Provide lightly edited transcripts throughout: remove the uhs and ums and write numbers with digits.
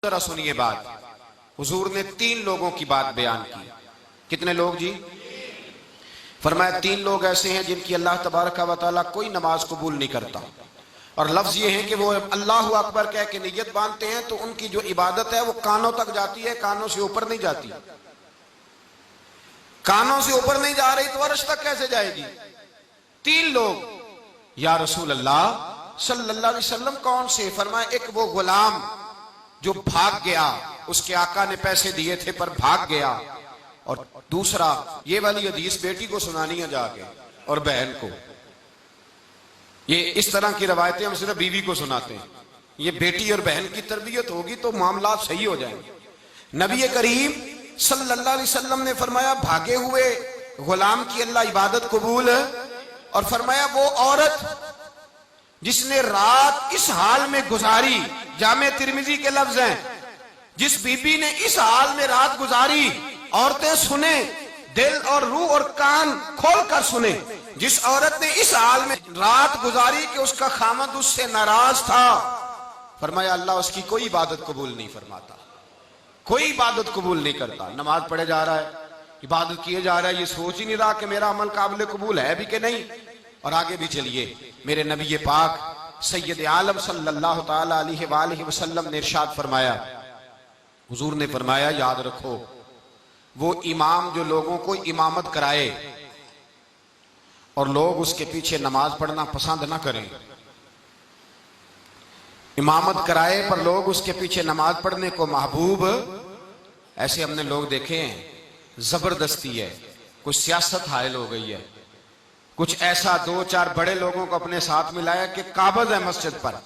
जरा सुनिए बात। हुजूर ने 3 लोगों की बात बयान की। कितने लोग जी? फरमाया 3 लोग ऐसे हैं जिनकी अल्लाह तबारक व तआला कोई नमाज कबूल नहीं करता। और लफ्ज ये है कि वो अल्लाह अकबर कह के नियत बांधते हैं तो उनकी जो इबादत है वो कानों तक जाती है, कानों से ऊपर नहीं जाती। कानों से ऊपर नहीं जा रही तो अर्श तक कैसे जाएगी? 3 लोग। या रसूल अल्लाह सल्लल्लाहु अलैहि वसल्लम कौन से? फरमाया एक वो गुलाम जो भाग गया, उसके आका ने पैसे दिए थे पर भाग गया। और दूसरा, ये वाली हदीस बेटी को सुनानी है जाके और बहन को। ये इस तरह की रवायतें हम सिर्फ बीवी को सुनाते हैं। ये बेटी और बहन की तरबियत होगी तो मामला सही हो जाएंगे। नबी करीम सल्लल्लाहु अलैहि वसल्लम ने फरमाया भागे हुए गुलाम की अल्लाह इबादत कबूल। और फरमाया वो औरत जिसने रात इस हाल में गुजारी, जामे तिरमिजी के लफ्ज हैं, जिस बीबी ने इस हाल में रात गुजारी, औरतें सुने, दिल और रूह और कान खोल कर सुने, जिस औरत ने इस हाल में रात गुजारी कि उसका खामद उससे नाराज था, फरमाया अल्लाह उसकी कोई इबादत कबूल नहीं फरमाता, कोई इबादत कबूल नहीं करता। नमाज पढ़े जा रहा है, इबादत किए जा रहा है, ये सोच ही नहीं रहा कि मेरा अमल काबिल कबूल है भी कि नहीं। और आगे भी चलिए, मेरे नबी पाक सैयद आलम सल्लल्लाहु ताला अलैहि वसल्लम ने इरशाद फरमाया, हुजूर ने फरमाया याद रखो वो इमाम जो लोगों को इमामत कराए और लोग उसके पीछे नमाज पढ़ना पसंद ना करें, इमामत कराए पर लोग उसके पीछे नमाज पढ़ने को महबूब, ऐसे हमने लोग देखे हैं। जबरदस्ती है, कुछ सियासत हायल हो गई है, कुछ ऐसा 2-4 बड़े लोगों को अपने साथ मिलाया कि काबिज है मस्जिद पर।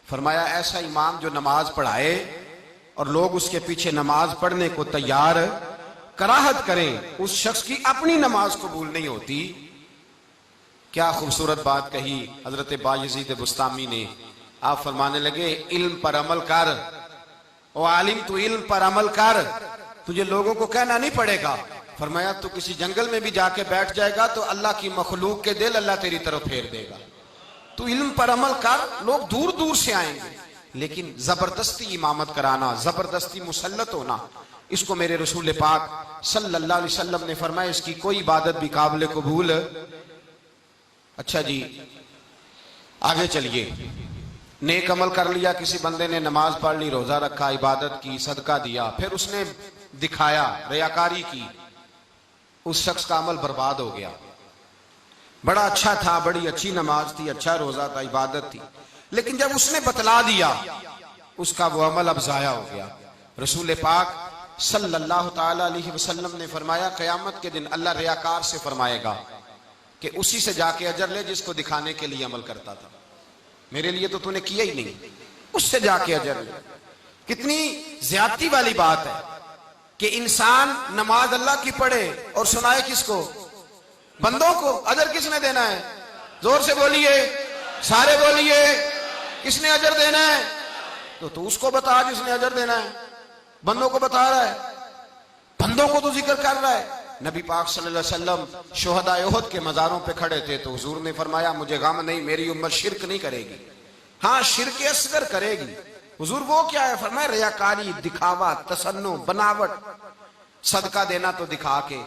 फरमाया ऐसा इमाम जो नमाज पढ़ाए और लोग उसके पीछे नमाज पढ़ने को तैयार कराहत करें, उस शख्स की अपनी नमाज कबूल नहीं होती। क्या खूबसूरत बात कही हजरत बायजीद बुस्तामी ने। आप फरमाने लगे इल्म पर अमल कर, ओ आलिम तू इल्म पर अमल कर, तुझे लोगों को कहना नहीं पड़ेगा। फरमाया तू किसी जंगल में भी जाके बैठ जाएगा तो अल्लाह की मखलूक के दिल अल्लाह तेरी तरफ फेर देगा। तू इल्म पर अमल कर, लोग दूर दूर से आएंगे, लेकिन जबरदस्ती इमामत कराना, जबरदस्ती मुसल्लत होना, इसको मेरे रसूल पाक सल्लल्लाहु अलैहि वसल्लम ने फरमाया इसकी कोई इबादत भी काबिल कबूल। अच्छा जी आगे चलिए। नेक अमल कर लिया किसी बंदे ने, नमाज पढ़ ली, रोजा रखा, इबादत की, सदका दिया, फिर उसने दिखाया, रियाकारी की, उस शख्स का अमल बर्बाद हो गया। बड़ा अच्छा था, बड़ी अच्छी नमाज थी, अच्छा रोजा था, इबादत थी, लेकिन जब उसने बतला दिया उसका वो अमल अब जाया हो गया। रसूल पाक सल्लल्लाहु ताला अलैहि वसल्लम ने फरमाया क़यामत के दिन अल्लाह रियाकार से फरमाएगा कि उसी से जाके अजर ले जिसको दिखाने के लिए अमल करता था, मेरे लिए तो तूने किया ही नहीं, उससे जाके अजर ले। कितनी ज्यादती वाली बात है कि इंसान नमाज अल्लाह की पढ़े और सुनाए किसको? बंदों को। अजर किसने देना है? जोर से बोलिए, सारे बोलिए, किसने अजर देना है? तो तू उसको बता जिसने अजर देना है, बंदों को बता रहा है, बंदों को तो जिक्र कर रहा है। नबी पाक सल्लल्लाहु अलैहि वसल्लम शुहदाए उहद के मजारों पे खड़े थे तो हुजूर ने फरमाया मुझे गम नहीं, मेरी उम्मत शिरक नहीं करेगी, हाँ शिरक असगर करेगी। हुजूर वो क्या है? फरमाया रियाकारी, दिखावा, तसन्नु, बनावट। सदका देना तो दिखा के,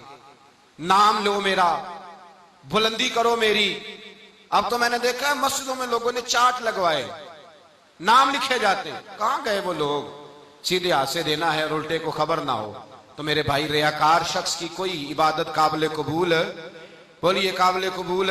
नाम लो मेरा, बुलंदी करो मेरी। अब तो मैंने देखा है मस्जिदों में लोगों ने चार्ट लगवाए, नाम लिखे जाते हैं। कहां गए वो लोग? सीधे हाथ से देना है और उल्टे को खबर ना हो। तो मेरे भाई रियाकार शख्स की कोई इबादत काबिल कबूल, बोलिए काबिल कबूल